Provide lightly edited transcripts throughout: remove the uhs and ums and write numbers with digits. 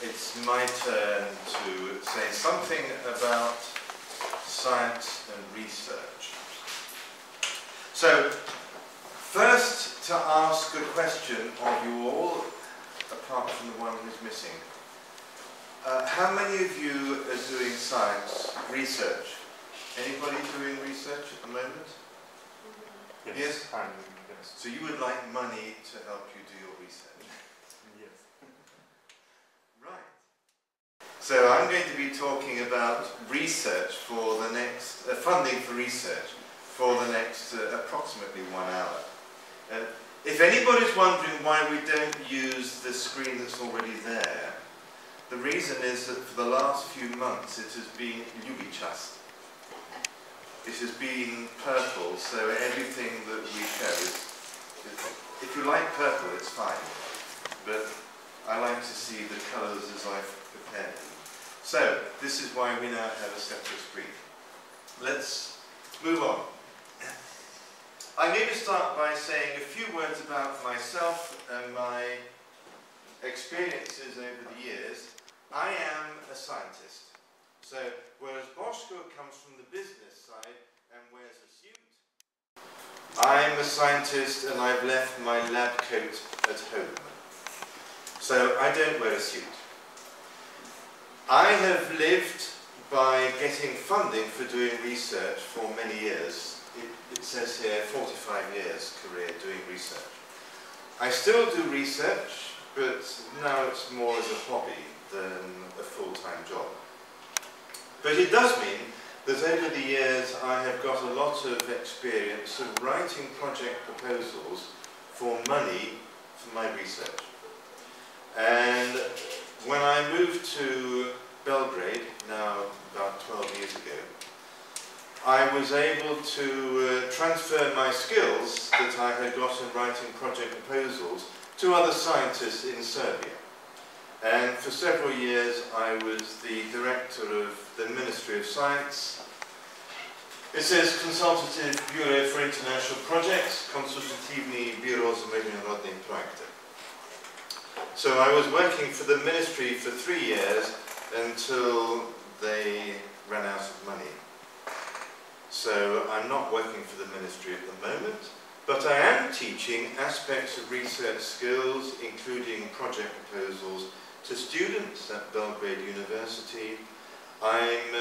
It's my turn to say something about science and research. So, first to ask a question of you all, apart from the one who's missing. How many of you are doing science research? Anybody doing research at the moment? Yes. Yes? Yes. So you would like money to help you do your research? Yes. Right. So I'm going to be talking about research for the next, funding for research for the next approximately 1 hour. If anybody's wondering why we don't use the screen that's already there, the reason is that for the last few months it has been ljubičast. It has been purple, so everything that we show is, if you like purple it's fine, but I like to see the colours as I've prepared them. So, this is why we now have a separate screen. Let's move on. I'm going to start by saying a few words about myself and my experiences over the years. I am a scientist. So, whereas Bosko comes from the business side and wears a suit, I'm a scientist and I've left my lab coat at home. So, I don't wear a suit. I have lived by getting funding for doing research for many years. It says here 45 years career doing research. I still do research, but now it's more as a hobby than a full-time job. But it does mean that over the years I have got a lot of experience of writing project proposals for money for my research. And when I moved to Belgrade, now about 12 years ago, I was able to transfer my skills that I had got in writing project proposals to other scientists in Serbia. And for several years I was the director of the Ministry of Science. It says Consultative Bureau for International Projects, Konsultativni Biro za međunarodne projekte. So I was working for the ministry for 3 years until they ran out of money. So I'm not working for the ministry at the moment, but I am teaching aspects of research skills, including project proposals, to students at Belgrade University. I'm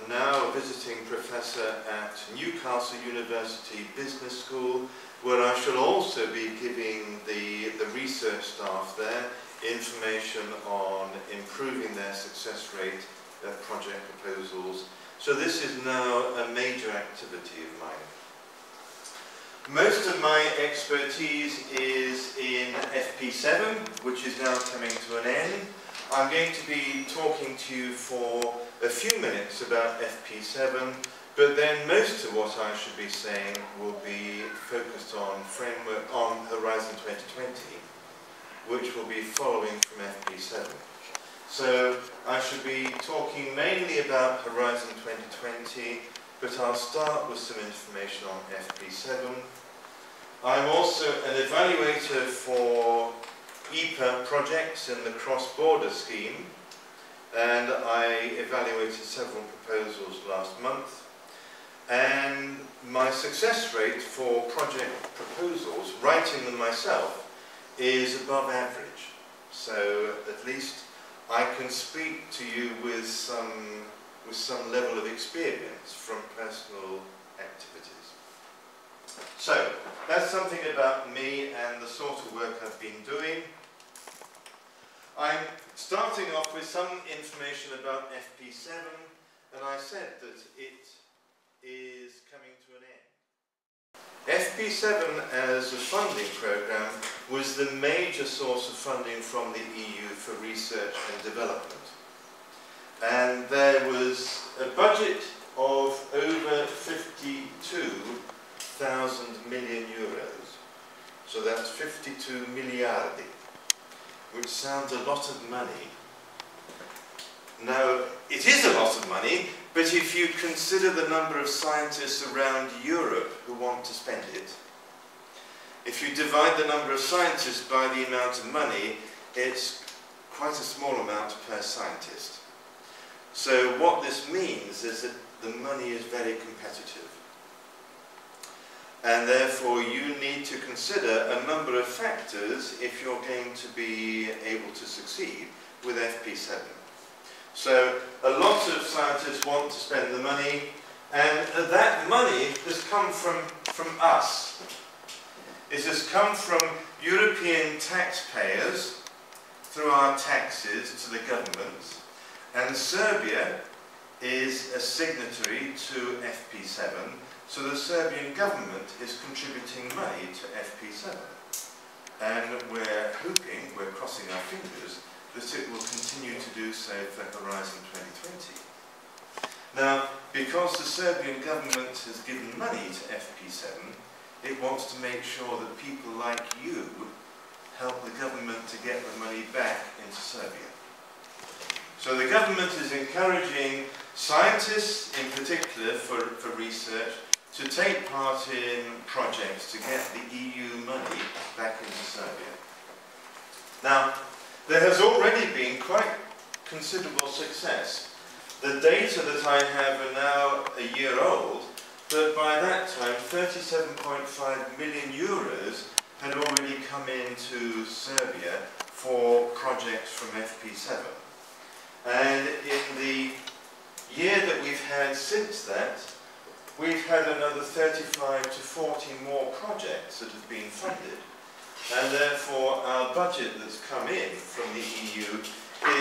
now a visiting professor at Newcastle University Business School, where I shall also be giving the research staff there information on improving their success rate of project proposals. So this is now a major activity of mine. Most of my expertise is in FP7, which is now coming to an end. I'm going to be talking to you for a few minutes about FP7, but then most of what I should be saying will be focused on framework on Horizon 2020, which will be following from FP7. So I should be talking mainly about Horizon 2020, but I'll start with some information on FP7. I'm also an evaluator for EPA projects in the cross-border scheme, and I evaluated several proposals last month. And my success rate for project proposals, writing them myself, is above average. So at least I can speak to you with some level of experience from personal activities. So that's something about me and the sort of work I've been doing. I'm starting off with some information about FP7, and I said that it is coming to an end. FP7 as a funding programme was the major source of funding from the EU for research and development. And there was a budget of over 52,000 million euros. So that's 52 miliardi, which sounds a lot of money, lot of money, but if you consider the number of scientists around Europe who want to spend it, if you divide the number of scientists by the amount of money, it's quite a small amount per scientist. So what this means is that the money is very competitive. And therefore you need to consider a number of factors if you're going to be able to succeed with FP7. So a lot of scientists want to spend the money, and that money has come from us. It has come from European taxpayers through our taxes to the government, and Serbia is a signatory to FP7, so the Serbian government is contributing money to FP7. And we're hoping, we're crossing our fingers, that it will continue to do so for Horizon 2020. Now, because the Serbian government has given money to FP7, it wants to make sure that people like you help the government to get the money back into Serbia. So the government is encouraging scientists, in particular for research, to take part in projects to get the EU money back into Serbia. Now, there has already been quite considerable success. The data that I have are now a year old, but by that time 37.5 million euros had already come into Serbia for projects from FP7. And in the year that we've had since that, we've had another 35 to 40 more projects that have been funded. And therefore our budget that's come in from the EU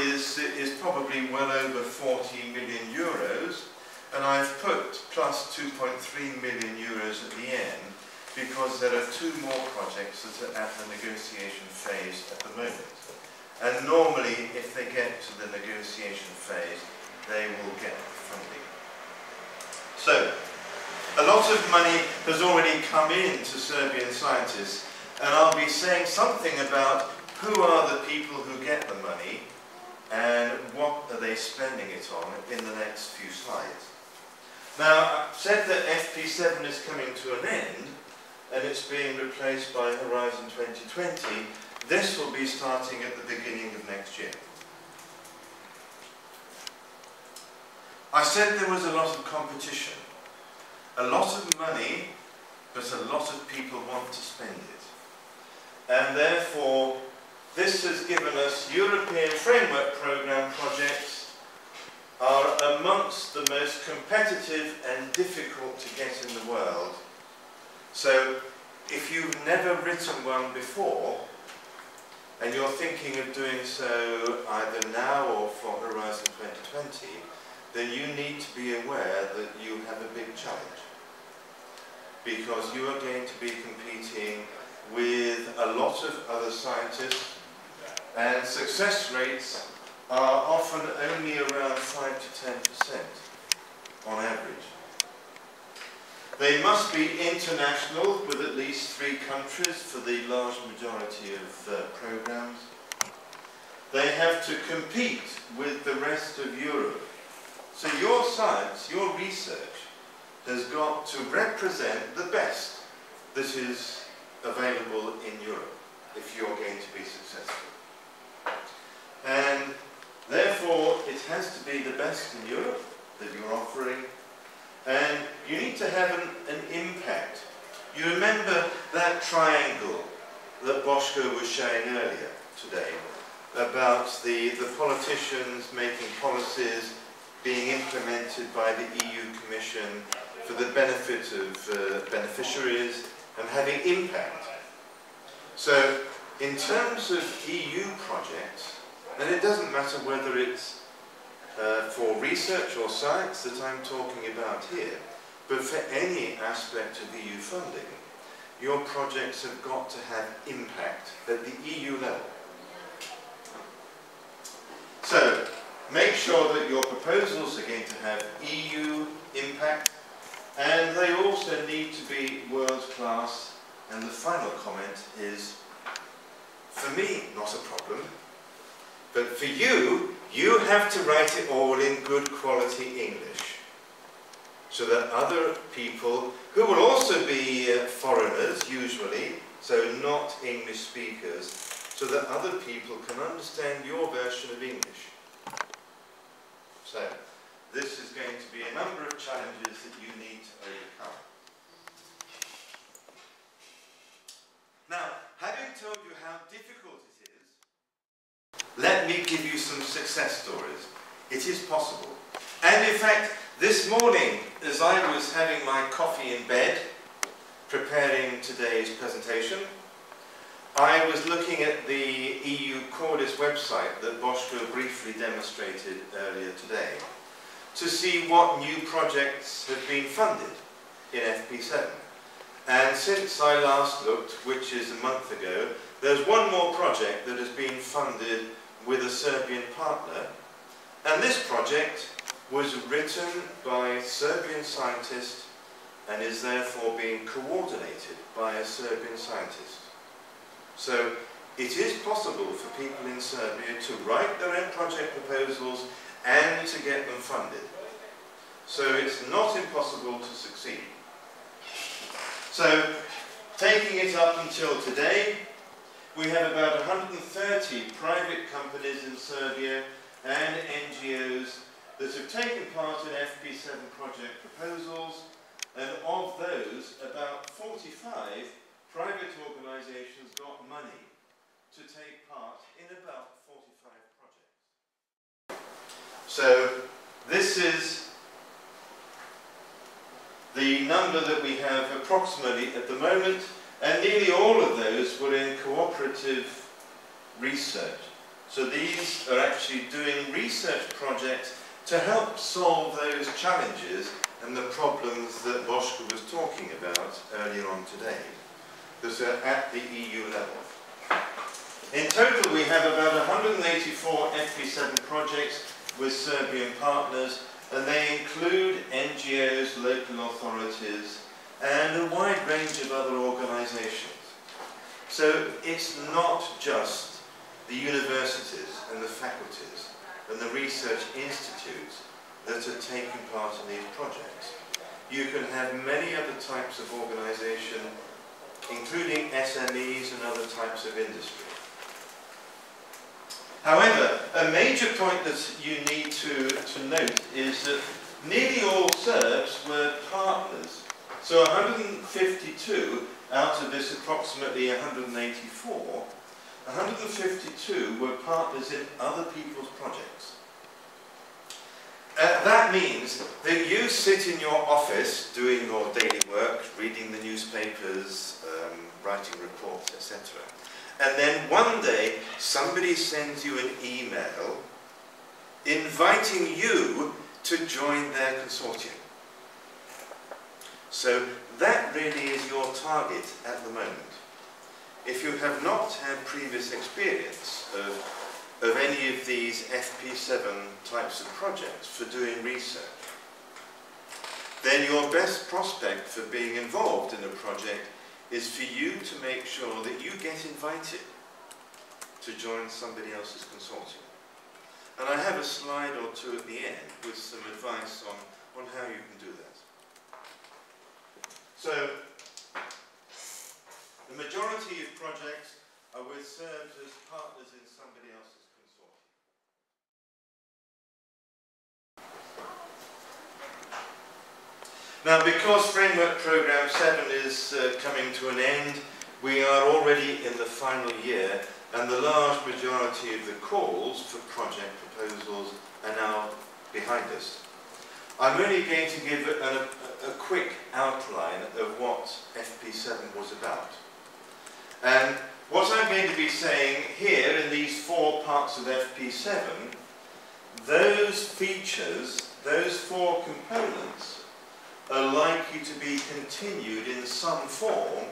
is probably well over 40 million euros, and I've put plus 2.3 million euros at the end because there are 2 more projects that are at the negotiation phase at the moment. And normally, if they get to the negotiation phase, they will get funding. So, a lot of money has already come in to Serbian scientists, and I'll be saying something about who are the people who get the money and what are they spending it on in the next few slides. Now, I've said that FP7 is coming to an end and it's being replaced by Horizon 2020. This will be starting at the beginning of next year. I said there was a lot of competition, a lot of money, but a lot of people want to spend it. And therefore, this has given us European Framework Programme projects are amongst the most competitive and difficult to get in the world. So, if you've never written one before, and you're thinking of doing so either now or for Horizon 2020, then you need to be aware that you have a big challenge. Because you are going to be competing with a lot of other scientists, and success rates are often only around 5 to 10% on average. They must be international with at least 3 countries for the large majority of programs. They have to compete with the rest of Europe. So your science, your research, has got to represent the best that is available in Europe if you're going to be successful. And therefore it has to be the best in Europe that you're offering, and you need to have an impact. You remember that triangle that Bosko was showing earlier today about the politicians making policies being implemented by the EU Commission for the benefit of beneficiaries and having impact. So in terms of EU projects, and it doesn't matter whether it's for research or science that I'm talking about here, but for any aspect of EU funding, your projects have got to have impact at the EU level. So, make sure that your proposals are going to have EU impact, and they also need to be world-class. And the final comment is, for me, not a problem, but for you, you have to write it all in good quality English, so that other people, who will also be foreigners usually, so not English speakers, so that other people can understand your version of English. So, this is going to be a number of challenges that you need to overcome. Now, having told you how difficult it is, let me give you some success stories. It is possible. And in fact, this morning, as I was having my coffee in bed, preparing today's presentation, I was looking at the EU Cordis website that Boschko briefly demonstrated earlier today to see what new projects have been funded in FP7. And since I last looked, which is a month ago, there's one more project that has been funded with a Serbian partner, and this project was written by Serbian scientists and is therefore being coordinated by a Serbian scientist. So it is possible for people in Serbia to write their own project proposals and to get them funded. So it's not impossible to succeed. So, taking it up until today, we have about 130 private companies in Serbia and NGOs that have taken part in FP7 project proposals, and of those, about 45 private organisations got money to take part in about 45 projects. So, this is the number that we have approximately at the moment, and nearly all of those were in cooperative research. So these are actually doing research projects to help solve those challenges and the problems that Boschko was talking about earlier on today, that are at the EU level. In total, we have about 184 FP7 projects with Serbian partners, and they include NGOs, local authorities, and a wide range of other organisations. So it's not just the universities and the faculties and the research institutes that are taking part in these projects. You can have many other types of organisation, including SMEs and other types of industry. However, a major point that you need to note is that nearly all Serbs were partners. So 152 out of this approximately 184, 152 were partners in other people's projects. That means that you sit in your office doing your daily work, reading the newspapers, writing reports, etc. And then one day, somebody sends you an email inviting you to join their consortium. So that really is your target at the moment. If you have not had previous experience of any of these FP7 types of projects for doing research, then your best prospect for being involved in a project is for you to make sure that you get invited to join somebody else's consortium. And I have a slide or two at the end with some advice on how you can do that. So, the majority of projects are with Serbs as partners in somebody else's consortium. Now, because Framework Programme 7 is coming to an end, we are already in the final year, and the large majority of the calls for project proposals are now behind us. I'm only going to give a quick outline of what FP7 was about. And what I'm going to be saying here in these 4 parts of FP7, those features, those 4 components, are likely to be continued in some form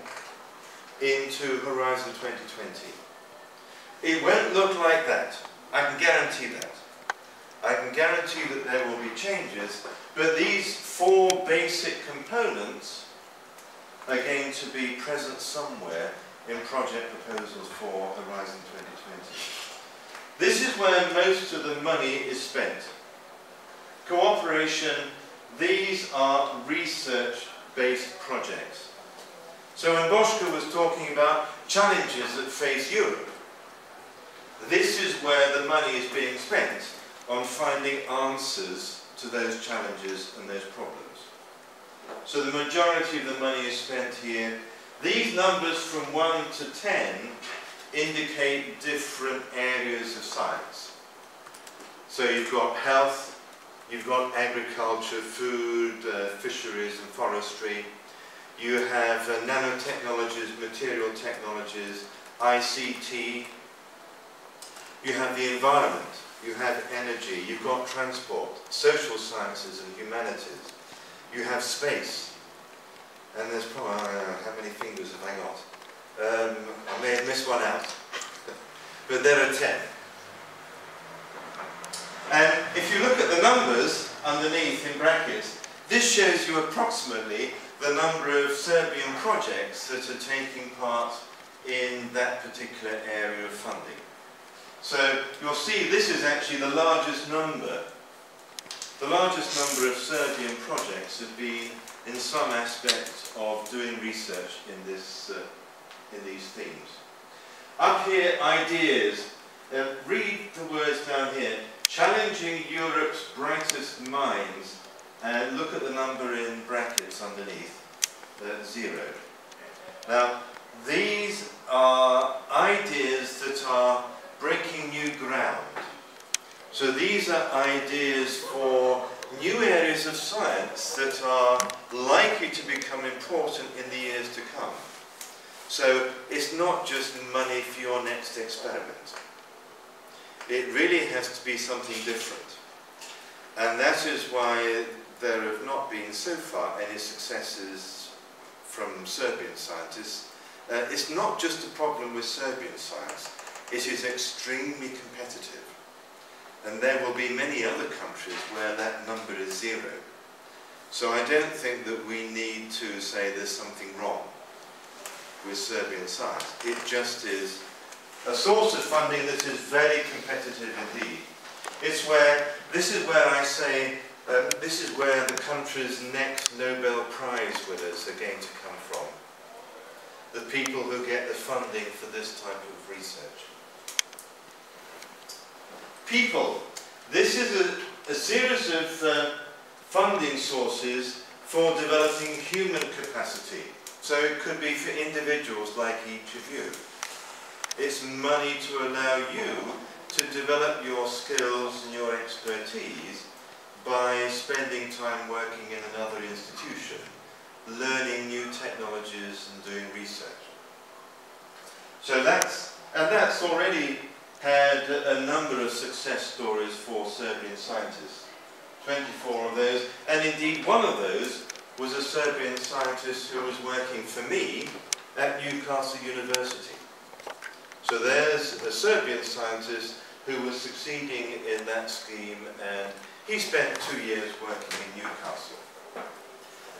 into Horizon 2020. It won't look like that. I can guarantee that. I can guarantee that there will be changes, but these 4 basic components are going to be present somewhere in project proposals for Horizon 2020. This is where most of the money is spent. Cooperation, these are research-based projects. So when Boschke was talking about challenges that face Europe, this is where the money is being spent on finding answers to those challenges and those problems. So the majority of the money is spent here. These numbers from 1 to 10 indicate different areas of science. So you've got health, you've got agriculture, food, fisheries and forestry. You have nanotechnologies, material technologies, ICT. You have the environment, you have energy, you've got transport, social sciences and humanities. You have space. And there's probably, I don't know, how many fingers have I got? I may have missed one out. But there are 10. And if you look at the numbers underneath in brackets, this shows you approximately the number of Serbian projects that are taking part in that particular area of funding. So you'll see this is actually the largest number. The largest number of Serbian projects have been in some aspect of doing research in these themes. Up here, ideas. Read the words down here. Challenging Europe's brightest minds. And look at the number in brackets underneath. 0. Now, these are ideas that are breaking new ground. So these are ideas for new areas of science that are likely to become important in the years to come. So it's not just money for your next experiment. It really has to be something different. And that is why there have not been so far any successes from Serbian scientists. It's not just a problem with Serbian science. It is extremely competitive. And there will be many other countries where that number is 0. So I don't think that we need to say there's something wrong with Serbian science. It just is a source of funding that is very competitive indeed. This is where I say, this is where the country's next Nobel Prize winners are going to come from. The people who get the funding for this type of research. People. This is a series of funding sources for developing human capacity. So it could be for individuals like each of you. It's money to allow you to develop your skills and your expertise by spending time working in another institution, learning new technologies and doing research. So that's already had a number of success stories for Serbian scientists, 24 of those, and indeed one of those was a Serbian scientist who was working for me at Newcastle University. So there's a Serbian scientist who was succeeding in that scheme, and he spent 2 years working in Newcastle.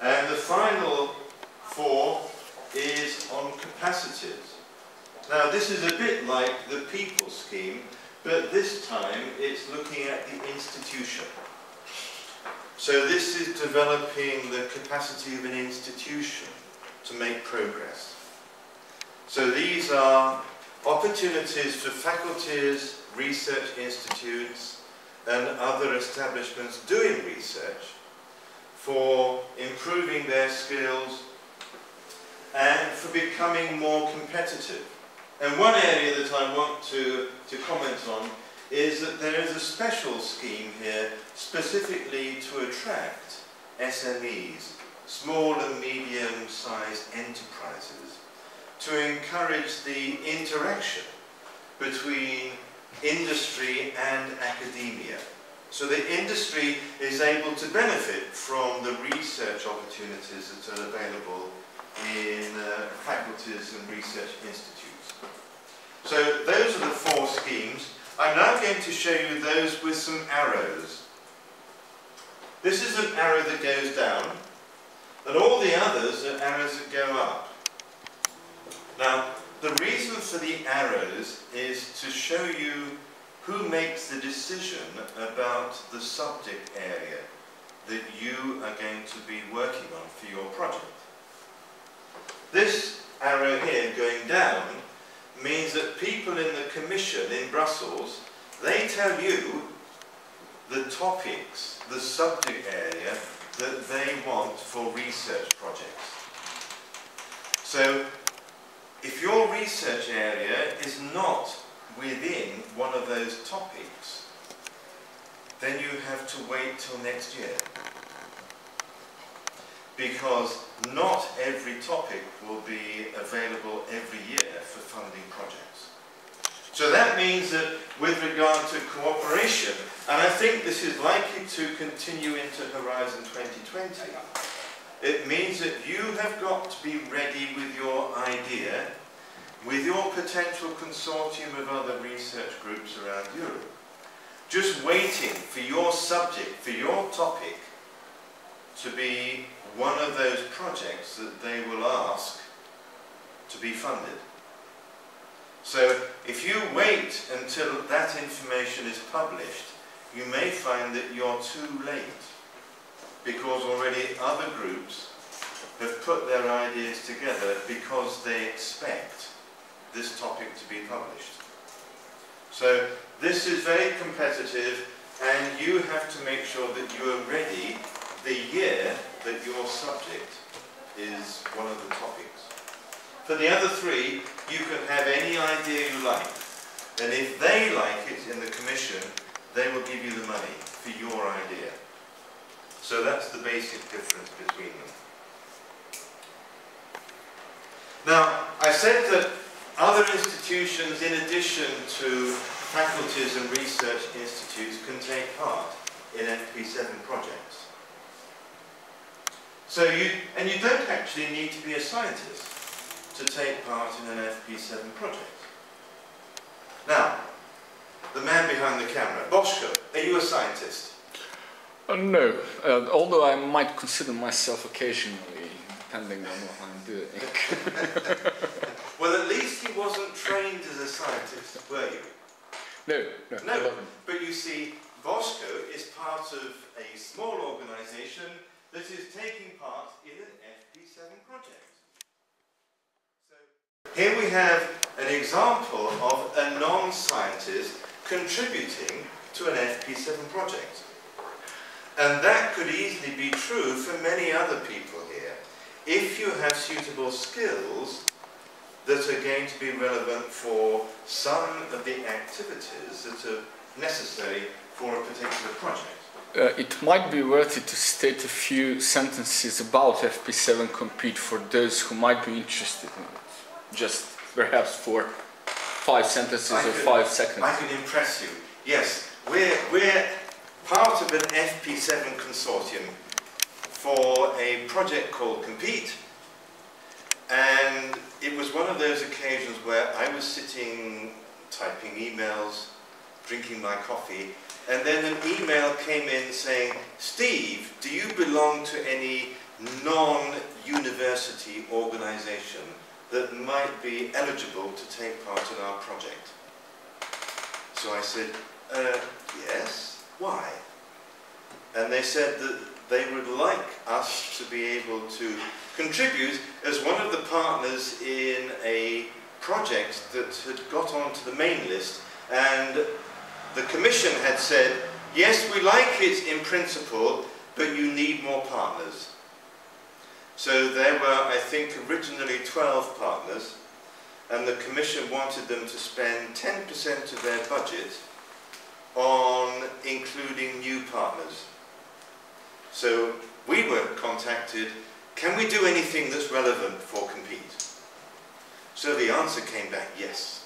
And the final 4 is on capacities. Now this is a bit like the people scheme, but this time it's looking at the institution. So this is developing the capacity of an institution to make progress. So these are opportunities for faculties, research institutes and other establishments doing research for improving their skills and for becoming more competitive. And one area that I want to comment on is that there is a special scheme here specifically to attract SMEs, small and medium-sized enterprises, to encourage the interaction between industry and academia. So the industry is able to benefit from the research opportunities that are available in faculties and research institutes. So those are the 4 schemes. I'm now going to show you those with some arrows. This is an arrow that goes down, and all the others are arrows that go up. Now, the reason for the arrows is to show you who makes the decision about the subject area that you are going to be working on for your project? This arrow here going down means that people in the commission in Brussels, they tell you the topics, the subject area that they want for research projects. So if your research area is not within one of those topics, then you have to wait till next year. Because not every topic will be available every year for funding projects. So that means that with regard to cooperation, and I think this is likely to continue into Horizon 2020, it means that you have got to be ready with your idea, with your potential consortium of other research groups around Europe, just waiting for your subject, for your topic, to be one of those projects that they will ask to be funded. So if you wait until that information is published, you may find that you're too late, because already other groups have put their ideas together because they expect this topic to be published. So this is very competitive, and you have to make sure that you are ready the year that your subject is one of the topics. For the other three, you can have any idea you like, and if they like it in the commission, they will give you the money for your idea. So that's the basic difference between them. Now, I said that other institutions, in addition to faculties and research institutes, can take part in FP7 projects. So you don't actually need to be a scientist to take part in an FP7 project. Now, the man behind the camera, Boschko, are you a scientist? No, although I might consider myself occasionally, depending on what I'm doing. Well, at least he wasn't trained as a scientist, were you? No, I wasn't. But you see, Boschko is part of a small organisation that is taking part in an FP7 project. So here we have an example of a non-scientist contributing to an FP7 project. And that could easily be true for many other people here, if you have suitable skills that are going to be relevant for some of the activities that are necessary for a particular project. It might be worth it to state a few sentences about FP7 Compete for those who might be interested in it. Just perhaps for 5 sentences or 5 seconds. I can impress you. Yes, we're part of an FP7 consortium for a project called Compete. And it was one of those occasions where I was sitting typing emails, drinking my coffee, and then an email came in saying, Steve, do you belong to any non-university organisation that might be eligible to take part in our project? So I said, yes, why? And they said that they would like us to be able to contribute as one of the partners in a project that had got onto the main list, and the Commission had said, yes, we like it in principle, but you need more partners. So there were, I think, originally 12 partners, and the Commission wanted them to spend 10% of their budget on including new partners. So we were contacted, can we do anything that's relevant for Compete? So the answer came back, yes.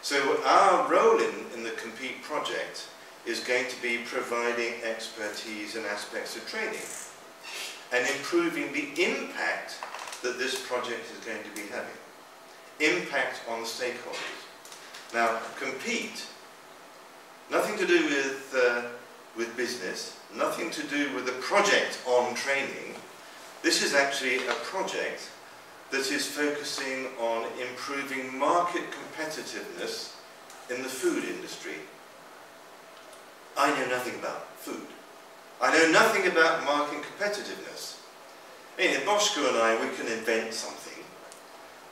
So our role in the Compete project is going to be providing expertise and aspects of training and improving the impact that this project is going to be having. Impact on the stakeholders. Now, Compete, nothing to do with business, nothing to do with a project on training. This is actually a project that is focusing on improving market competitiveness in the food industry. I know nothing about food. I know nothing about market competitiveness. I mean, Boschko and I, we can invent something,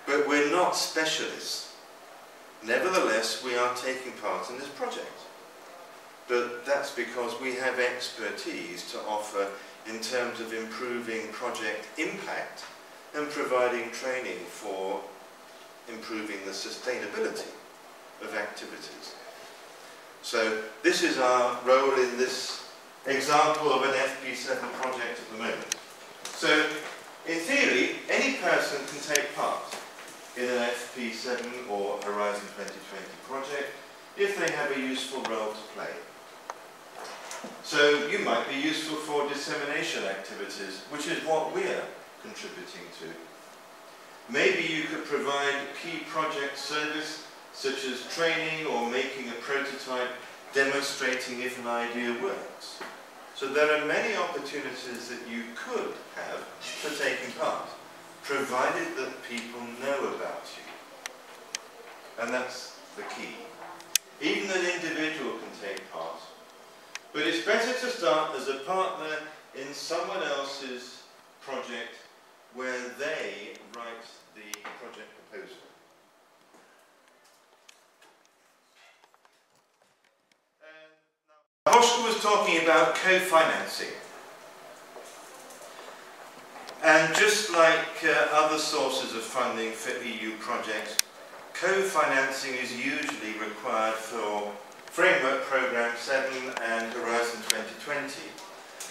but we're not specialists. Nevertheless, we are taking part in this project. But that's because we have expertise to offer in terms of improving project impact and providing training for improving the sustainability of activities. So this is our role in this example of an FP7 project at the moment. So in theory, any person can take part in an FP7 or Horizon 2020 project if they have a useful role to play. So you might be useful for dissemination activities, which is what we're contributing to. Maybe you could provide key project service, such as training or making a prototype demonstrating if an idea works. So there are many opportunities that you could have for taking part, provided that people know about you. And that's the key. Even an individual can take part, but it's better to start as a partner in someone else's project where they write the project proposal. Boschko was talking about co-financing. And just like other sources of funding for EU projects, co-financing is usually required for Framework Programme 7 and Horizon 2020.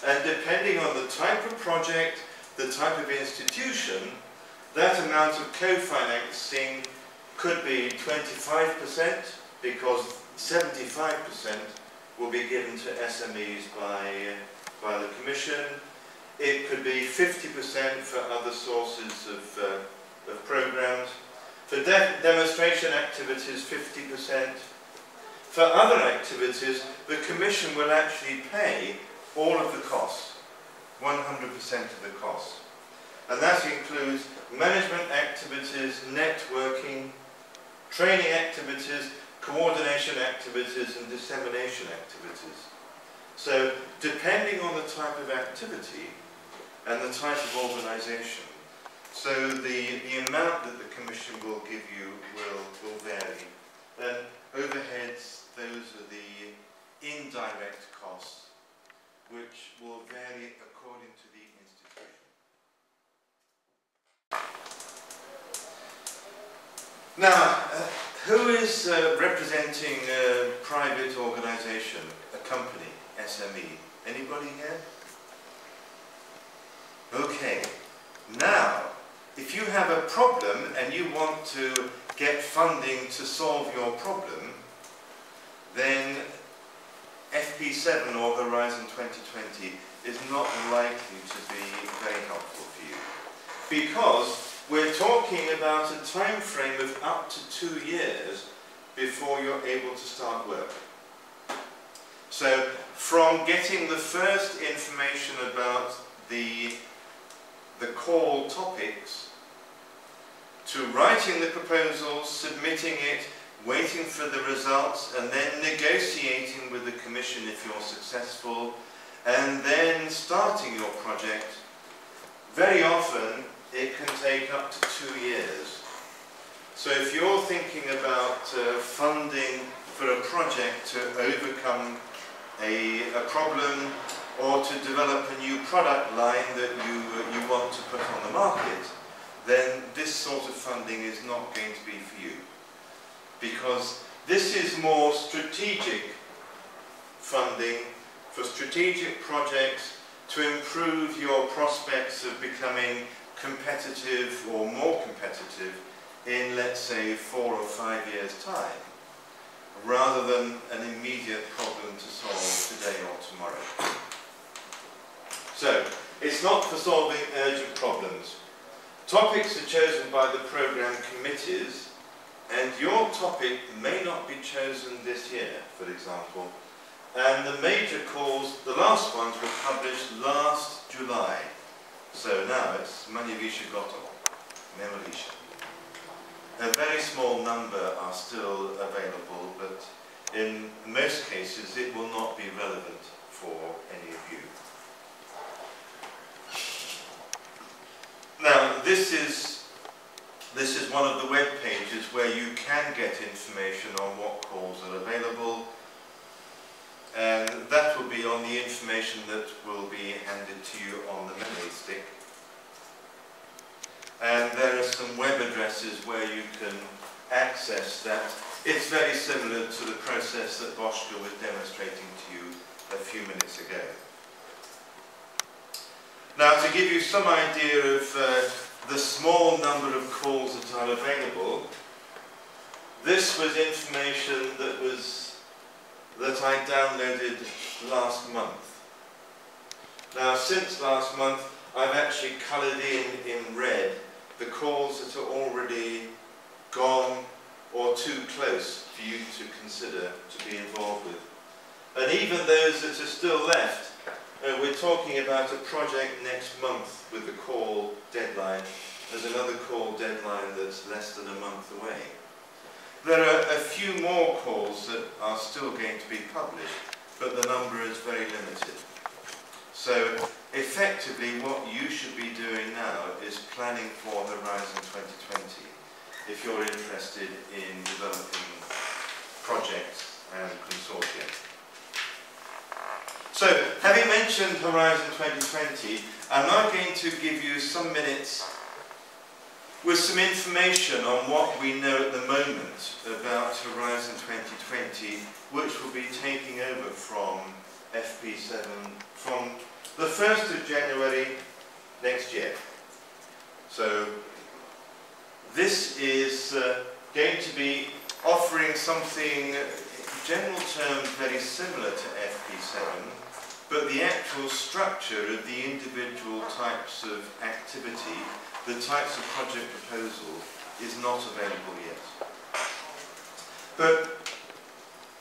And depending on the type of project, the type of institution, that amount of co-financing could be 25%, because 75% will be given to SMEs by the Commission. It could be 50% for other sources of programmes. For demonstration activities, 50%. For other activities, the Commission will actually pay all of the costs, 100% of the costs. And that includes management activities, networking, training activities, coordination activities and dissemination activities. So depending on the type of activity and the type of organisation, so the amount that the Commission will give you will vary. Then overheads, those are the indirect costs, which will vary according to the institution. Now, who is representing a private organisation, a company, SME? Anybody here? Okay. Now, if you have a problem and you want to get funding to solve your problem, then FP7 or Horizon 2020 is not likely to be very helpful for you. Because we're talking about a time frame of up to 2 years before you're able to start work. So from getting the first information about the core topics, to writing the proposal, submitting it, waiting for the results, and then negotiating with the Commission if you're successful, and then starting your project, very often it can take up to 2 years. So if you're thinking about funding for a project to overcome a problem or to develop a new product line that you want to put on the market, then this sort of funding is not going to be for you. Because this is more strategic funding for strategic projects to improve your prospects of becoming competitive or more competitive in, let's say, 4 or 5 years' time, rather than an immediate problem to solve today or tomorrow. So, it's not for solving urgent problems. Topics are chosen by the programme committees, and your topic may not be chosen this year, for example. And the major calls, the last ones were published last July. So now it's Manivisha Goto, Memalisha. A very small number are still available, but in most cases it will not be relevant for any of you. Now, this is one of the web pages where you can get information on what calls are available, and that will be on the information that will be handed to you on the memory stick. And there are some web addresses where you can access that. It's very similar to the process that Boschke was demonstrating to you a few minutes ago. Now, to give you some idea of the small number of calls that are available, this was information that I downloaded last month. Now, since last month, I've actually coloured in red the calls that are already gone or too close for you to consider to be involved with. And even those that are still left, we're talking about a project next month with the call deadline. There's another call deadline that's less than a month away. There are a few more calls that are still going to be published, but the number is very limited. So effectively what you should be doing now is planning for Horizon 2020 if you're interested in developing projects and consortia. So, having mentioned Horizon 2020, I'm now going to give you some minutes with some information on what we know at the moment about Horizon 2020, which will be taking over from FP7 from the 1st of January next year. So, this is going to be offering something, in general terms, very similar to FP7, but the actual structure of the individual types of activity, the types of project proposal, is not available yet. But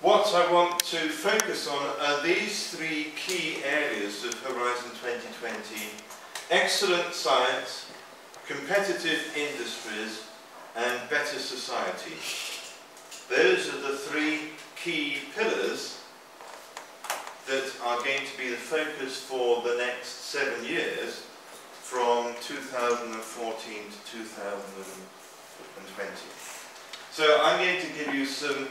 what I want to focus on are these three key areas of Horizon 2020: excellent science, competitive industries, and better society. Those are the three key pillars that are going to be the focus for the next 7 years, from 2014 to 2020. So I'm going to give you some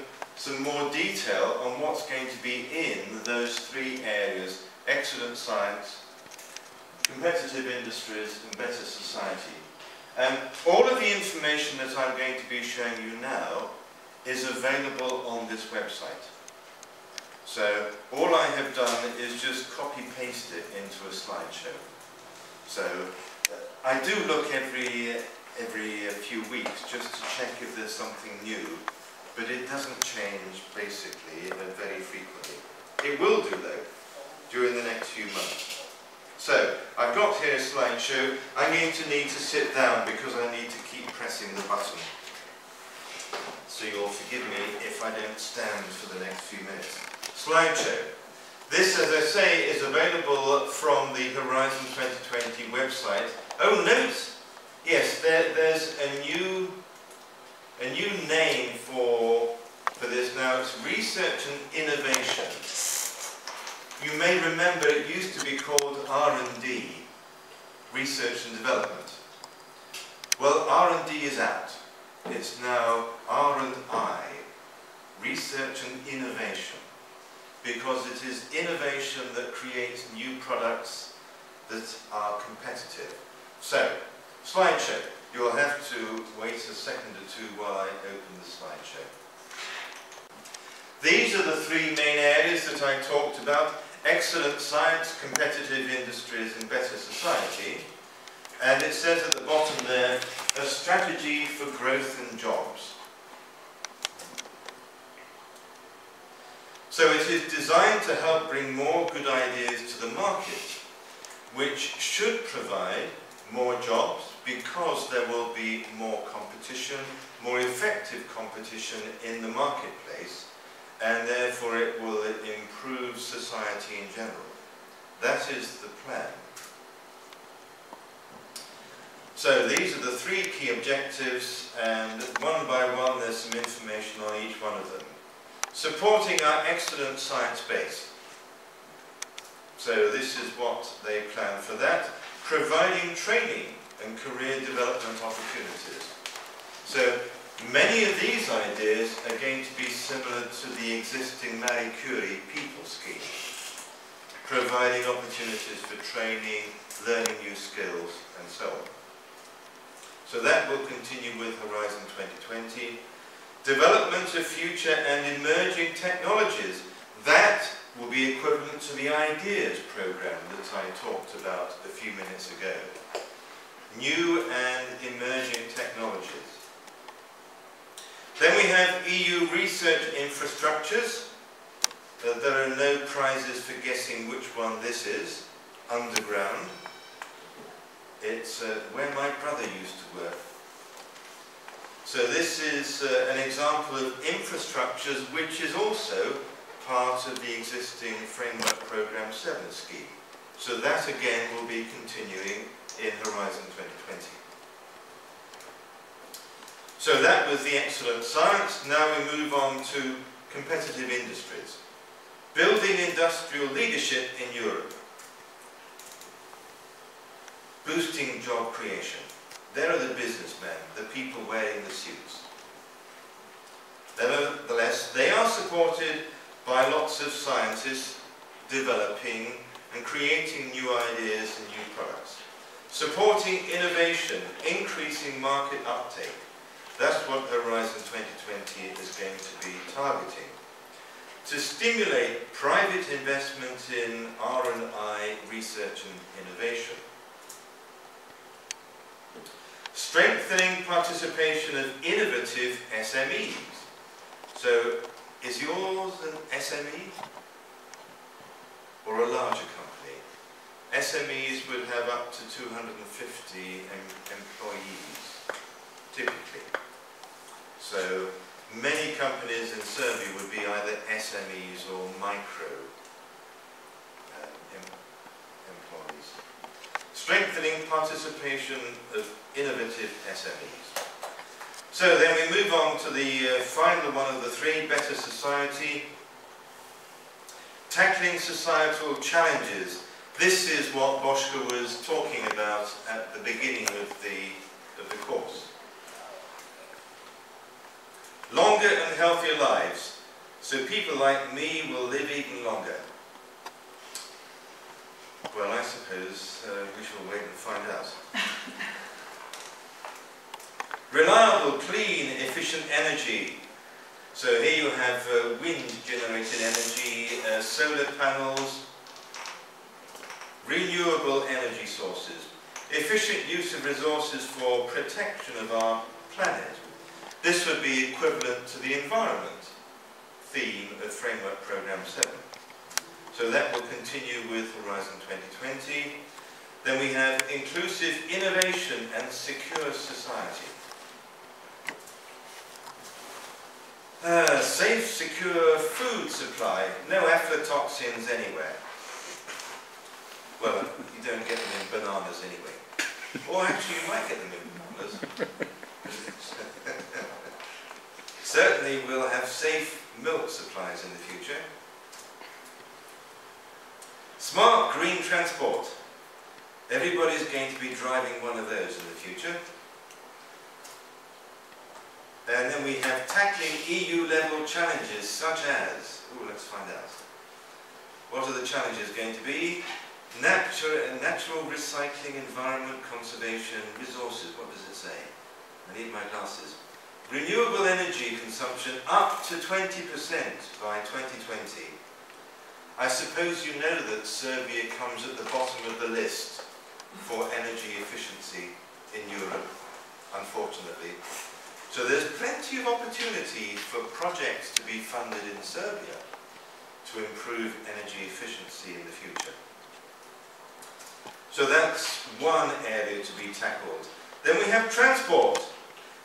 more detail on what's going to be in those three areas: excellent science, competitive industries, and better society. All of the information that I'm going to be showing you now is available on this website. So all I have done is just copy-paste it into a slideshow. So I do look every few weeks just to check if there's something new, but it doesn't change basically very frequently. It will do though during the next few months. So I've got here a slideshow. I'm going to need to sit down because I need to keep pressing the button. So you'll forgive me if I don't stand for the next few minutes. Slideshow. This, as I say, is available from the Horizon 2020 website. Oh, note! Yes, there's a new name for this now. It's research and innovation. You may remember it used to be called R&D, research and development. Well, R&D is out. It's now R&I, research and innovation, because it is innovation that creates new products that are competitive. So, slideshow. You'll have to wait a second or two while I open the slideshow. These are the three main areas that I talked about: excellent science, competitive industries, and better society. And it says at the bottom there, a strategy for growth and jobs. So it is designed to help bring more good ideas to the market, which should provide more jobs because there will be more competition, more effective competition in the marketplace, and therefore it will improve society in general. That is the plan. So these are the three key objectives, and one by one there's some information on each one of them. Supporting our excellent science base. So this is what they plan for that. Providing training and career development opportunities. So many of these ideas are going to be similar to the existing Marie Curie People Scheme, providing opportunities for training, learning new skills, and so on. So that will continue with Horizon 2020. Development of future and emerging technologies. That will be equivalent to the IDEAS program that I talked about a few minutes ago. New and emerging technologies. Then we have EU research infrastructures. There are no prizes for guessing which one this is. Underground. It's where my brother used to work. So this is an example of infrastructures which is also part of the existing Framework Programme 7 scheme. So that again will be continuing in Horizon 2020. So that was the excellent science. Now we move on to competitive industries. Building industrial leadership in Europe. Boosting job creation. There are the businessmen, the people wearing the suits. Nevertheless, they are supported by lots of scientists developing and creating new ideas and new products. Supporting innovation, increasing market uptake. That's what Horizon 2020 is going to be targeting. To stimulate private investment in R&I research and innovation. Strengthening participation of innovative SMEs. So, is yours an SME or a larger company? SMEs would have up to 250 employees, typically. So, many companies in Serbia would be either SMEs or micro employees. Strengthening participation of innovative SMEs. So then we move on to the final one of the three, better society. Tackling societal challenges. This is what Boschke was talking about at the beginning of the course. Longer and healthier lives, so people like me will live even longer. Well, I suppose we shall wait and find out. Reliable, clean, efficient energy. So here you have wind-generated energy, solar panels, renewable energy sources, efficient use of resources for protection of our planet. This would be equivalent to the environment theme of Framework Programme 7. So that will continue with Horizon 2020. Then we have inclusive innovation and secure society. Safe, secure food supply. No aflatoxins anywhere. Well, you don't get them in bananas anyway. Or actually you might get them in bananas. Certainly we'll have safe milk supplies in the future. Smart green transport. Everybody's going to be driving one of those in the future. And then we have tackling EU-level challenges such as, let's find out. What are the challenges going to be? Natural recycling, environment, conservation, resources. What does it say? I need my glasses. Renewable energy consumption up to 20% by 2020. I suppose you know that Serbia comes at the bottom of the list for energy efficiency in Europe, unfortunately. So there's plenty of opportunity for projects to be funded in Serbia to improve energy efficiency in the future. So that's one area to be tackled. Then we have transport.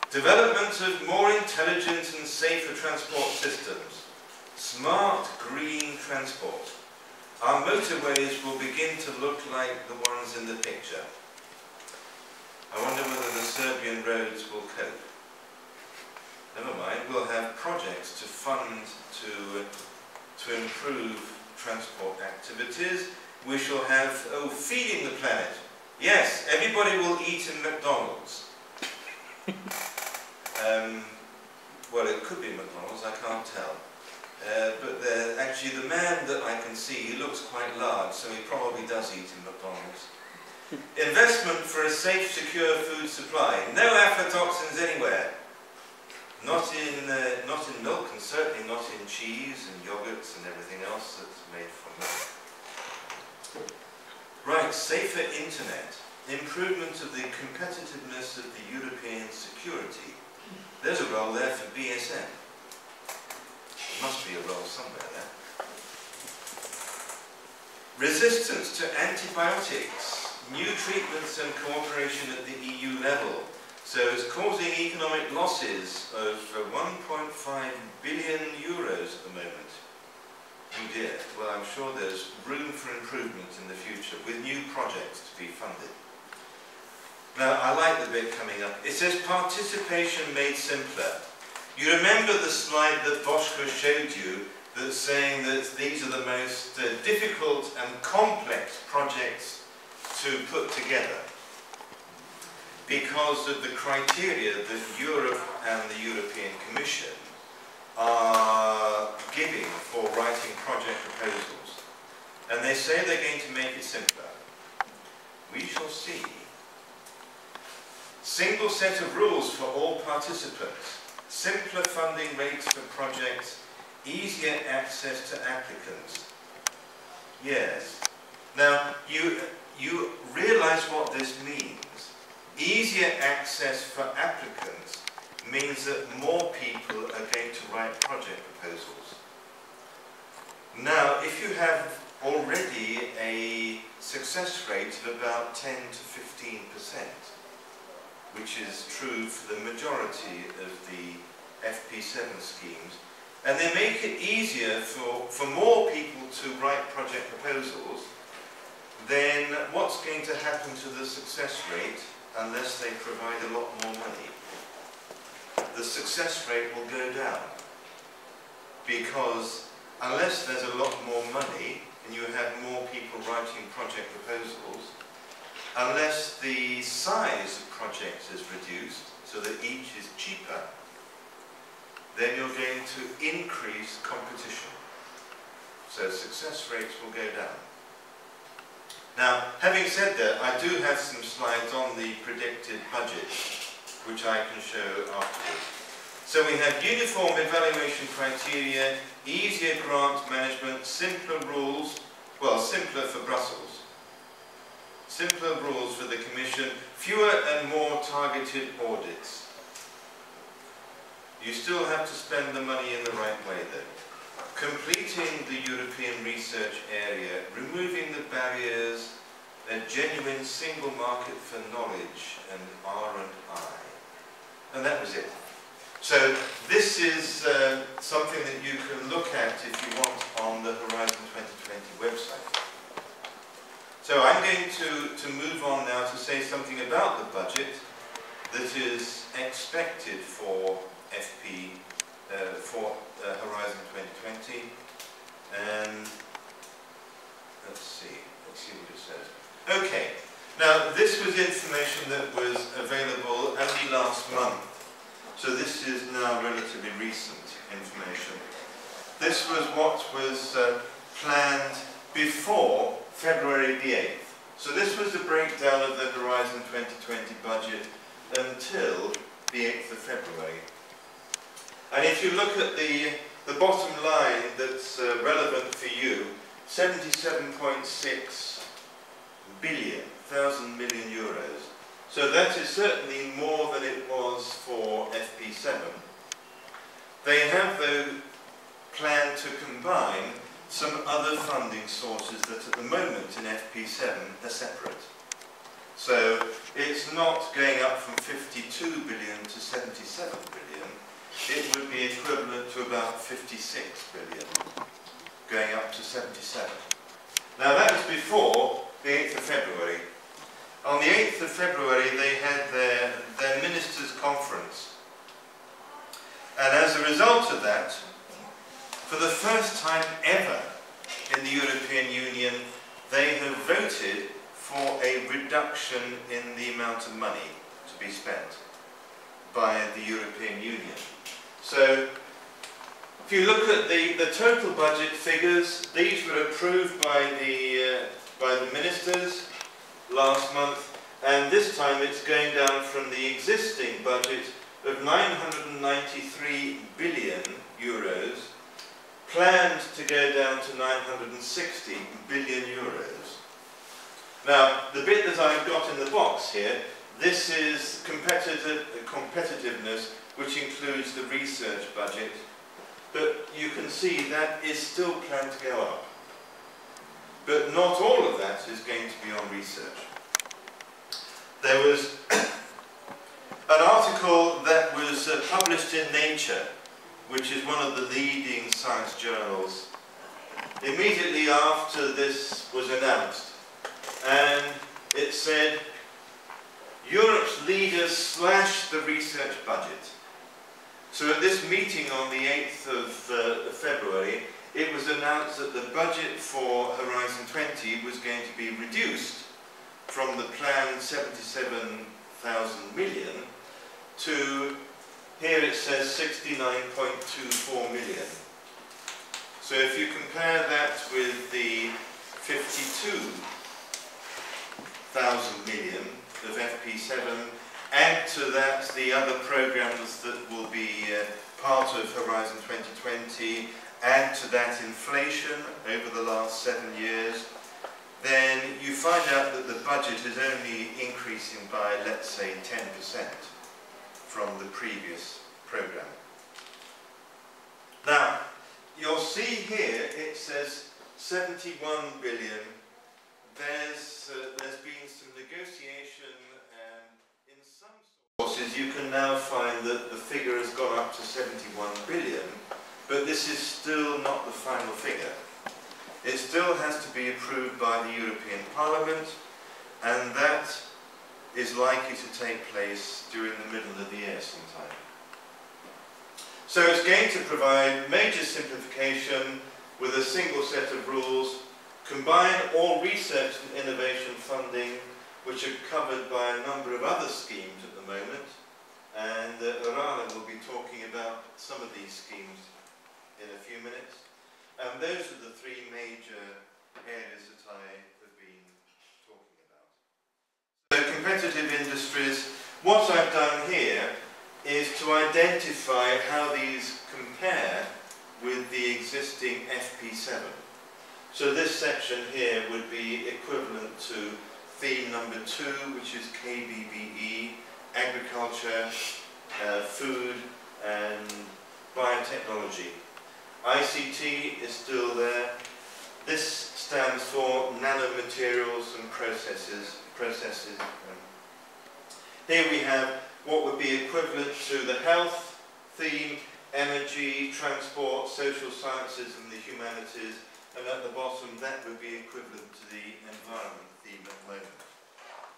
Development of more intelligent and safer transport systems. Smart green transport. Our motorways will begin to look like the ones in the picture. I wonder whether the Serbian roads will cope. never mind, we'll have projects to fund to improve transport activities. We shall have, feeding the planet. Yes, everybody will eat in McDonald's. Well, it could be McDonald's, I can't tell. But actually the man that I can see, he looks quite large, so he probably does eat in McDonald's. Investment for a safe, secure food supply. No aflatoxins anywhere. Not in milk, and certainly not in cheese and yogurts and everything else that's made from milk. Right, safer internet. Improvement of the competitiveness of the European security. There's a role there for BSN. There must be a role somewhere there. Resistance to antibiotics. New treatments and cooperation at the EU level. So it's causing economic losses of 1.5 billion euros at the moment. Oh dear. Well, I'm sure there's room for improvement in the future with new projects to be funded. Now, I like the bit coming up. It says participation made simpler. You remember the slide that Boschko showed you that's saying that these are the most difficult and complex projects to put together because of the criteria that Europe and the European Commission are giving for writing project proposals. And they say they're going to make it simpler. We shall see. Single set of rules for all participants, simpler funding rates for projects, easier access to applicants. Yes. Now, you realize what this means. Easier access for applicants means that more people are going to write project proposals. Now, if you have already a success rate of about 10 to 15%, which is true for the majority of the FP7 schemes, and they make it easier for more people to write project proposals, then what's going to happen to the success rate unless they provide a lot more money? The success rate will go down, because unless there's a lot more money and you have more people writing project proposals, unless the size of projects is reduced so that each is cheaper, then you're going to increase competition. So success rates will go down. Now, having said that, I do have some slides on the predicted budget, which I can show afterwards. So we have uniform evaluation criteria, easier grant management, simpler rules, well, simpler for Brussels, simpler rules for the Commission, fewer and more targeted audits. You still have to spend the money in the right way though. Completing the European research area, removing the barriers, a genuine single market for knowledge and R&I. And that was it. So this is something that you can look at if you want on the Horizon 2020 website. So I'm going to move on now to say something about the budget that is expected for Horizon 2020, and let's see what it says. Okay, now this was information that was available only last month, so this is now relatively recent information. This was what was planned before February the 8th. So this was the breakdown of the Horizon 2020 budget until the 8th of February. And if you look at the bottom line that's relevant for you, 77.6 billion euros. So that is certainly more than it was for FP7. They have, though, planned to combine some other funding sources that at the moment in FP7 are separate. So it's not going up from 52 billion to 77 billion. It would be equivalent to about 56 billion, going up to 77. Now that was before the 8th of February. On the 8th of February they had their ministers' conference, And as a result of that, for the first time ever in the European Union, they have voted for a reduction in the amount of money to be spent by the European Union. So, if you look at the total budget figures, these were approved by the ministers last month, and this time it's going down from the existing budget of 993 billion euros, planned to go down to 960 billion euros. Now, the bit that I've got in the box here, this is competitiveness, which includes the research budget, but you can see that is still planned to go up. But not all of that is going to be on research. There was an article that was published in Nature, which is one of the leading science journals, immediately after this was announced. And it said, Europe's leaders slash the research budget. So at this meeting on the 8th of February, it was announced that the budget for Horizon 20 was going to be reduced from the planned 77,000 million to, here it says 69.24 million. So if you compare that with the 52,000 million of FP7, add to that the other programs that will be part of Horizon 2020, add to that inflation over the last 7 years, then you find out that the budget is only increasing by, let's say, 10% from the previous program. Now, you'll see here it says 71 billion. There's been some negotiation, and in some sources you can now find that the figure has gone up to 71 billion, but this is still not the final figure. It still has to be approved by the European Parliament, and that is likely to take place during the middle of the year sometime. So it's going to provide major simplification with a single set of rules, combine all research and innovation funding, which are covered by a number of other schemes at the moment, and Arana will be talking about some of these schemes in a few minutes. And those are the three major areas that I have been talking about. So competitive industries, what I've done here is to identify how these compare with the existing FP7. So this section here would be equivalent to theme number 2, which is KBBE, agriculture, food and biotechnology. ICT is still there. This stands for nanomaterials and processes. Here we have what would be equivalent to the health theme, energy, transport, social sciences and the humanities, and at the bottom that would be equivalent to the environment theme at the moment.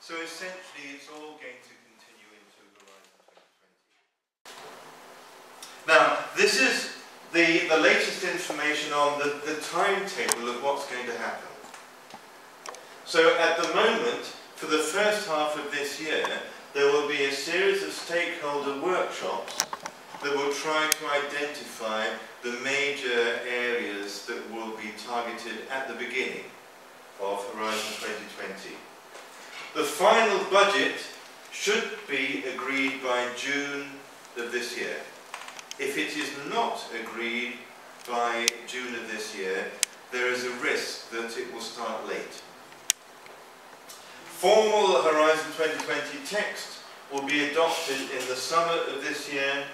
So essentially it's all going to continue into Horizon 2020. Now this is the latest information on the timetable of what's going to happen. So at the moment, for the first half of this year, there will be a series of stakeholder workshops that will try to identify the major areas that will be targeted at the beginning of Horizon 2020. The final budget should be agreed by June of this year. If it is not agreed by June of this year, there is a risk that it will start late. Formal Horizon 2020 text will be adopted in the summer of this year.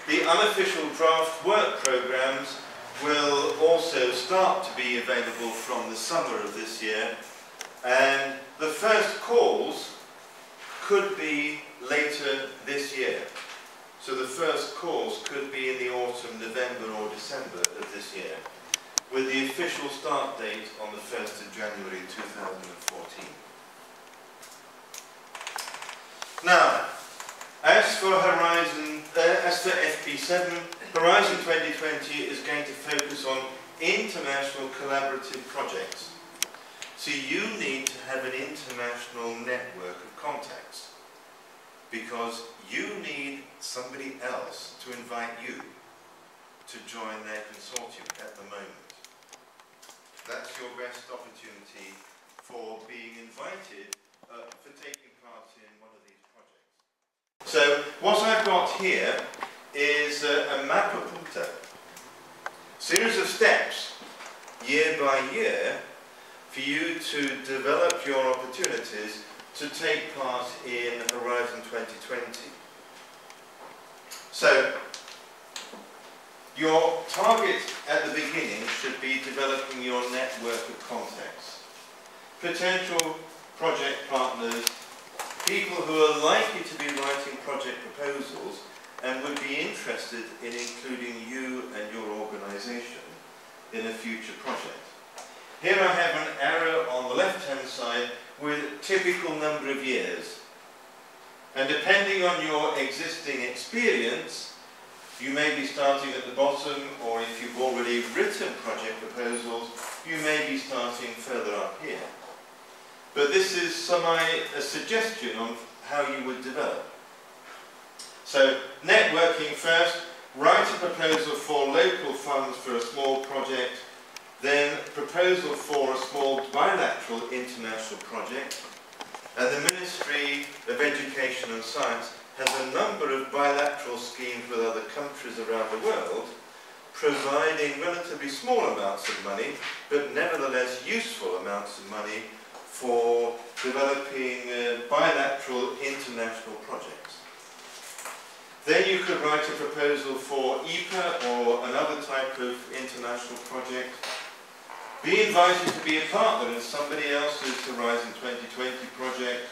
The unofficial draft work programs will also start to be available from the summer of this year, and the first calls could be later this year. So the first calls could be in the autumn, November or December of this year, with the official start date on the 1st of January 2014. Now, as as for FP7, Horizon 2020 is going to focus on international collaborative projects. So you need to have an international network of contacts, because you need somebody else to invite you to join their consortium at the moment. That's your best opportunity for being invited for taking part in one of these projects. So what I've got here is a mappa punta, series of steps year by year for you to develop your opportunities to take part in Horizon 2020. So your target at the beginning should be developing your network of contacts, potential project partners, people who are likely to be writing project proposals and would be interested in including you and your organisation in a future project. Here I have an arrow on the left-hand side with a typical number of years. And depending on your existing experience, you may be starting at the bottom, or if you've already written project proposals, you may be starting further up here. But this is a suggestion on how you would develop. So, networking first, write a proposal for local funds for a small project, then proposal for a small bilateral international project, and the Ministry of Education and Science has a number of bilateral schemes with other countries around the world, providing relatively small amounts of money, but nevertheless useful amounts of money for developing bilateral international projects. Then you could write a proposal for EPA or another type of international project. Be invited to be a partner in somebody else's Horizon 2020 project.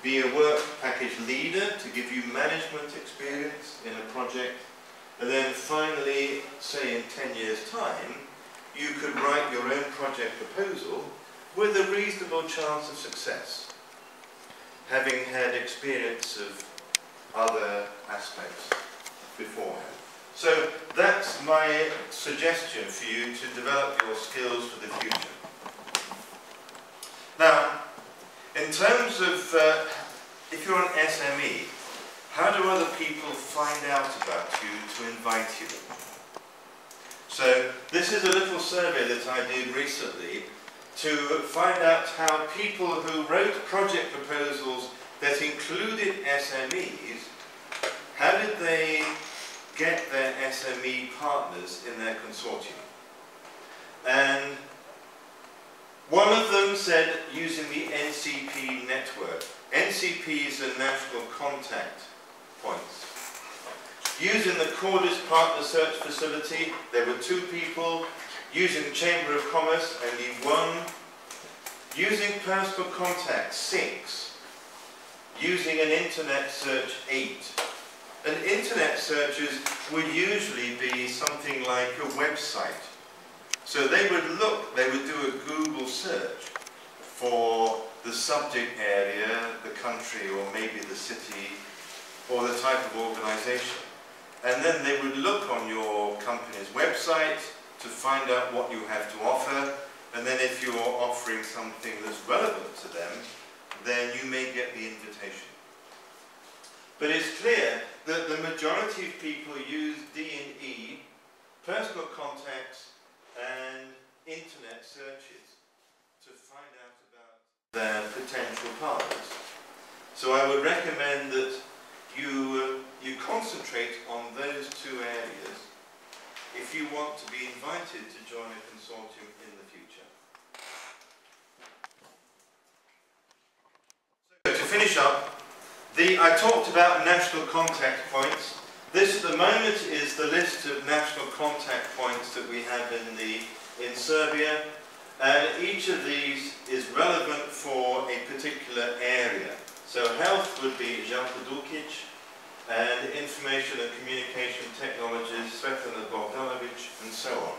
Be a work package leader to give you management experience in a project. And then finally, say in 10 years' time, you could write your own project proposal with a reasonable chance of success, having had experience of other aspects beforehand. So that's my suggestion for you to develop your skills for the future. Now, in terms of, if you're an SME, how do other people find out about you to invite you? So this is a little survey that I did recently to find out how people who wrote project proposals that included SMEs, how did they get their SME partners in their consortium? And one of them said using the NCP network. NCP is a national contact points. Using the Cordis Partner Search Facility, there were 2 people. Using the Chamber of Commerce, only 1. Using personal contact, 6. Using an internet search, 8. And internet searches would usually be something like a website. So they would do a Google search for the subject area, the country, or maybe the city, or the type of organisation. And then they would look on your company's website to find out what you have to offer, and then if you're offering something that's relevant to them, then you may get the invitation. But it's clear that the majority of people use D&E, personal contacts, and internet searches to find out about their potential partners. So I would recommend that you concentrate on those 2 areas if you want to be invited to join a consortium in the future. So to finish up, I talked about national contact points. This at the moment is the list of national contact points that we have in Serbia, and each of these is relevant for a particular area. So health would be Željko Dukic, and information and communication technologies, Svetlana Bogdanovic, and so on.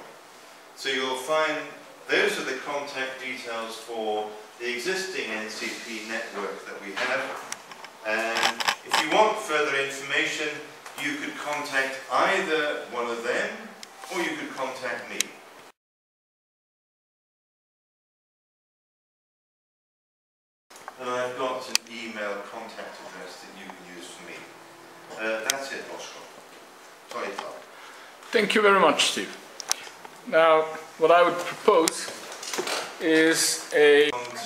So you'll find those are the contact details for the existing NCP network that we have. And if you want further information, you could contact either one of them or you could contact me. And I've got an email contact address that you can use for me. That's it, Oscar. Sorry, Clark. Thank you very much, Steve. Now, what I would propose is On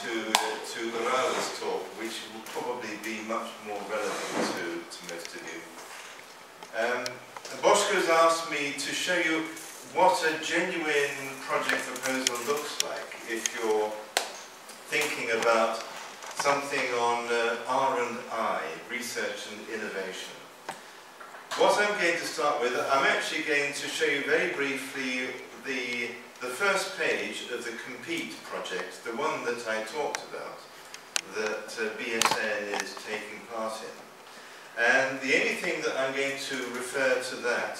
to Urala's talk, which will probably be much more relevant to most of you. Boschko's asked me to show you what a genuine project proposal looks like if you're thinking about something on R&I, research and innovation. What I'm going to start with, I'm actually going to show you very briefly the first page of the Compete project, the one that I talked about, that BSN is taking part in. And the only thing that I'm going to refer to that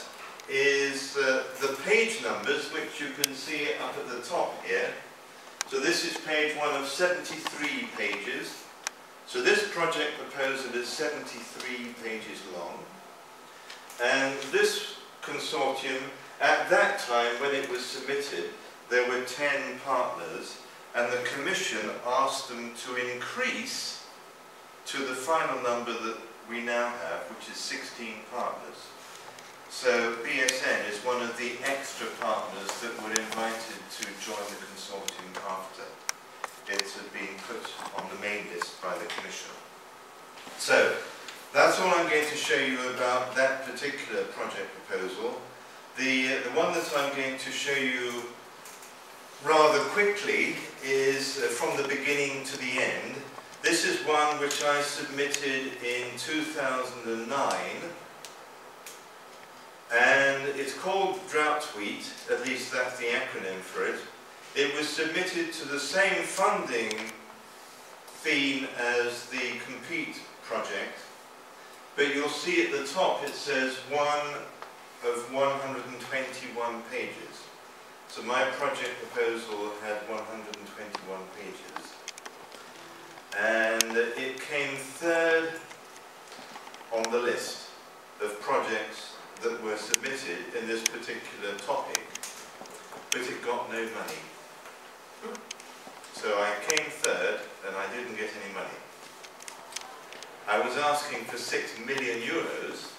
is the page numbers, which you can see up at the top here. So this is page 1 of 73 pages. So this project proposal is 73 pages long. And this consortium, at that time when it was submitted, there were 10 partners, and the Commission asked them to increase to the final number that we now have, which is 16 partners. So BSN is one of the extra partners that were invited to join the consortium after it had been put on the main list by the Commission. So that's all I'm going to show you about that particular project proposal. The one that I'm going to show you rather quickly is from the beginning to the end. This is one which I submitted in 2009, and it's called Drought Wheat, at least that's the acronym for it. It was submitted to the same funding theme as the Compete project, but you'll see at the top it says one of 121 pages. So my project proposal had 121 pages. And it came third on the list of projects that were submitted in this particular topic, but it got no money. So I came third and I didn't get any money. I was asking for 6 million euros,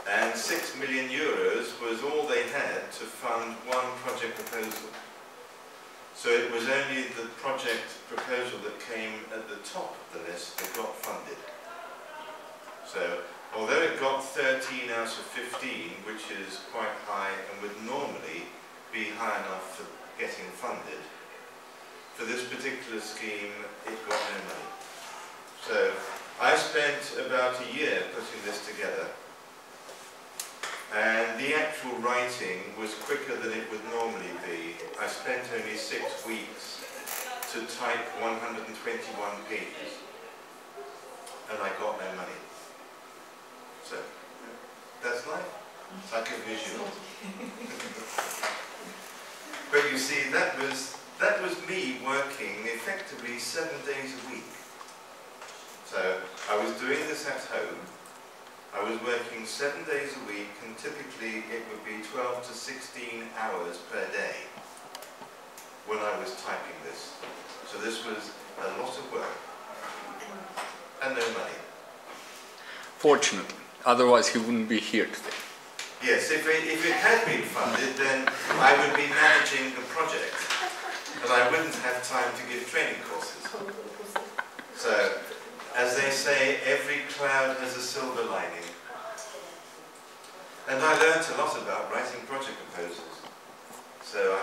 and 6 million euros was all they had to fund one project proposal. So it was only the project proposal that came at the top of the list that got funded. So although it got 13 out of 15, which is quite high and would normally be high enough for getting funded, for this particular scheme it got no money. So I spent about a year putting this together, and the actual writing was quicker than it would normally be. I spent only 6 weeks to type 121 pages, and I got no money. So that's life. It's like a visual. But you see, that was me working effectively 7 days a week. So I was doing this at home. I was working 7 days a week, and typically it would be 12 to 16 hours per day when I was typing this. So this was a lot of work and no money. fortunately, otherwise he wouldn't be here today. Yes, if it had been funded, then I would be managing the project, and I wouldn't have time to give training courses. So, as they say, every cloud has a silver lining. And I learnt a lot about writing project proposals. So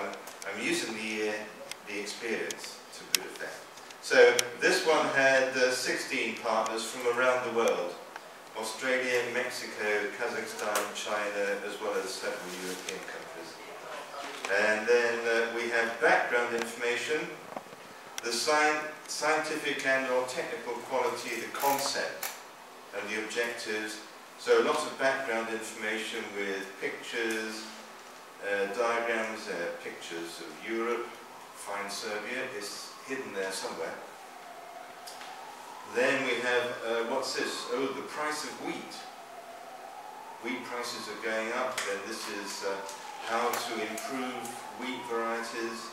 I'm using the experience to good effect. So this one had 16 partners from around the world. Australia, Mexico, Kazakhstan, China, as well as several European countries. And then we have background information, the scientific and or technical quality, the concept and the objectives. So a lot of background information with pictures, diagrams, pictures of Europe. Find Serbia is hidden there somewhere. Then we have, what's this? Oh, the price of wheat. wheat prices are going up, then this is how to improve wheat varieties,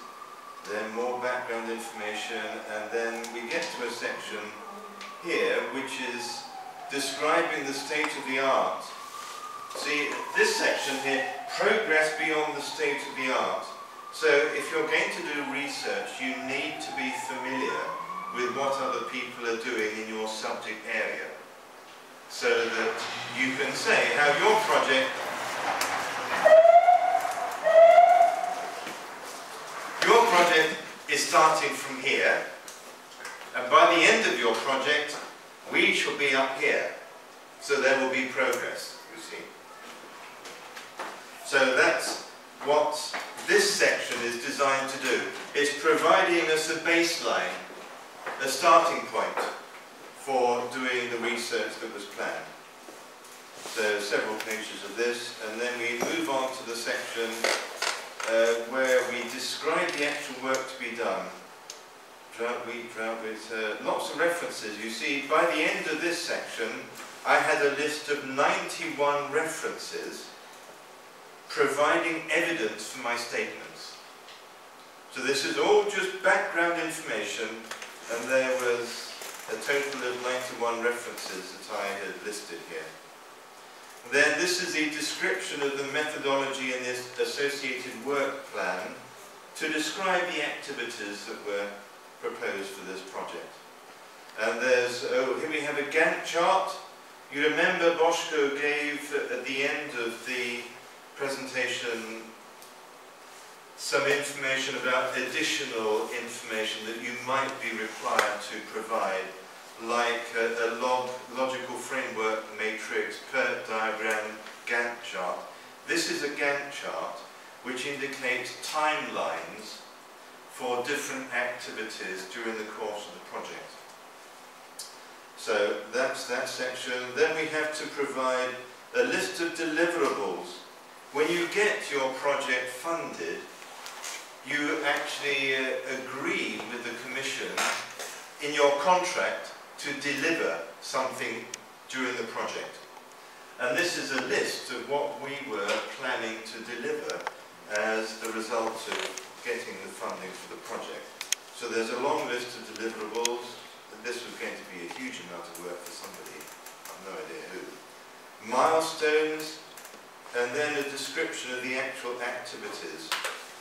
then more background information, and then we get to a section here which is describing the state of the art. See, this section here, progress beyond the state of the art. So if you're going to do research, you need to be familiar with what other people are doing in your subject area, so that you can say how your project is starting from here, and by the end of your project we shall be up here, so there will be progress, you see. So that's what this section is designed to do. It's providing us a baseline, a starting point for doing the research that was planned. So several pages of this, and then we move on to the section where we describe the actual work to be done. Drought wheat, lots of references. You see, by the end of this section, I had a list of 91 references providing evidence for my statements. So this is all just background information, and there was a total of 91 references that I had listed here. Then this is the description of the methodology and this associated work plan to describe the activities that were proposed for this project. And there's, here we have a Gantt chart. You remember Boschko gave at the end of the presentation some information about additional information that you might be required to provide, like a logical framework matrix, PERT diagram, Gantt chart. This is a Gantt chart which indicates timelines for different activities during the course of the project. So that's that section. Then we have to provide a list of deliverables. When you get your project funded, you actually agree with the Commission in your contract to deliver something during the project. And this is a list of what we were planning to deliver as a result of getting the funding for the project. So there's a long list of deliverables, and this was going to be a huge amount of work for somebody, I've no idea who. Milestones, and then a description of the actual activities.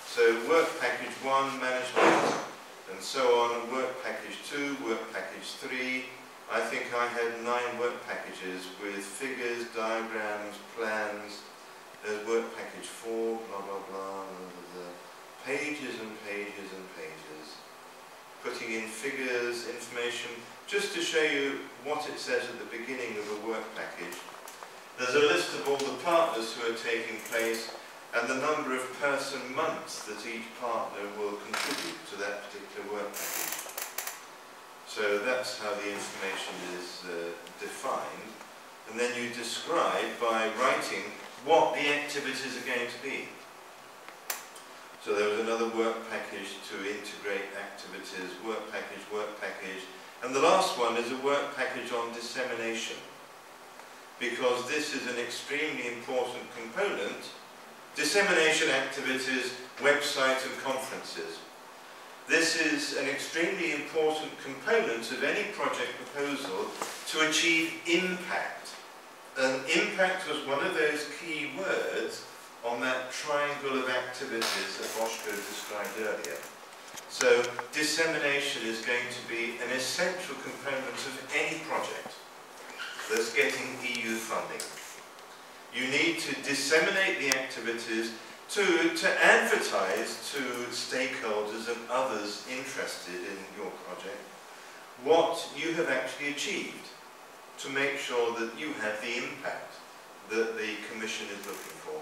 So work package 1, management, and so on, work package 2, work package 3. I think I had 9 work packages with figures, diagrams, plans. There's work package 4, blah, blah, blah, pages and pages and pages. Putting in figures, information, just to show you what it says at the beginning of a work package. There's a list of all the partners who are taking place and the number of person months that each partner will contribute to that particular work package. So that's how the information is defined. And then you describe by writing what the activities are going to be. So there was another work package to integrate activities, work package, and the last one is a work package on dissemination, because this is an extremely important component. Dissemination activities, website and conferences. This is an extremely important component of any project proposal to achieve impact. And impact was one of those key words on that triangle of activities that Boschko described earlier. So dissemination is going to be an essential component of any project that's getting EU funding. You need to disseminate the activities to advertise to stakeholders and others interested in your project what you have actually achieved, to make sure that you have the impact that the Commission is looking for.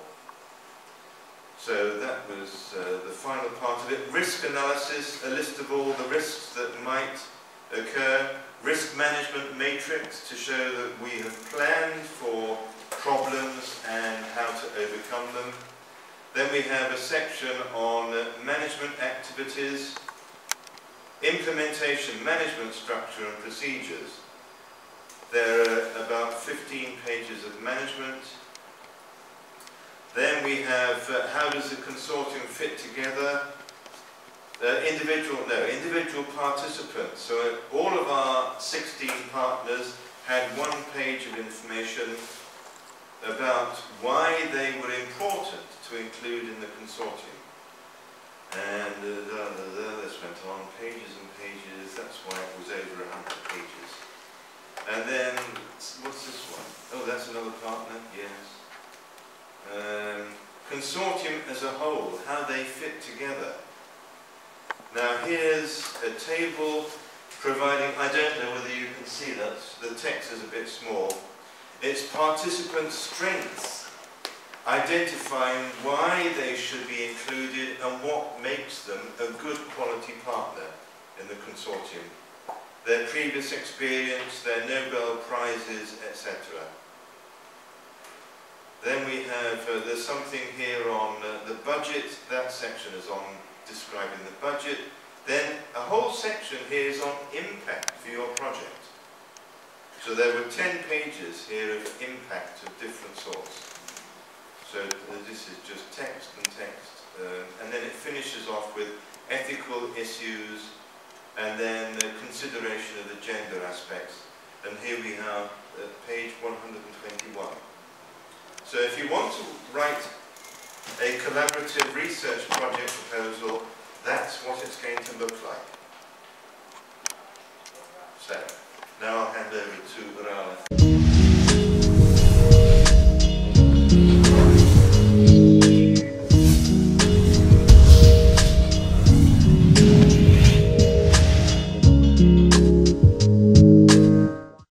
So that was the final part of it. Risk analysis, a list of all the risks that might occur. Risk management matrix to show that we have planned for problems and how to overcome them. Then we have a section on management activities, implementation, management structure and procedures. There are about 15 pages of management, Then we have how does the consortium fit together? Individual participants. So all of our 16 partners had one page of information about why they were important to include in the consortium. And this went on pages and pages. That's why it was over 100 pages. And then, what's this one? Oh, that's another partner, yes. Consortium as a whole, how they fit together. Now here's a table providing, I don't know whether you can see that, the text is a bit small. It's participant strengths, identifying why they should be included and what makes them a good quality partner in the consortium. Their previous experience, their Nobel Prizes, etc. Then we have, there's something here on the budget. That section is on describing the budget. Then a whole section here is on impact for your project. So there were 10 pages here of impact of different sorts. So this is just text and text. And then it finishes off with ethical issues and then consideration of the gender aspects. And here we have page 121. So if you want to write a collaborative research project proposal, that's what it's going to look like. So, now I'll hand over to Rala.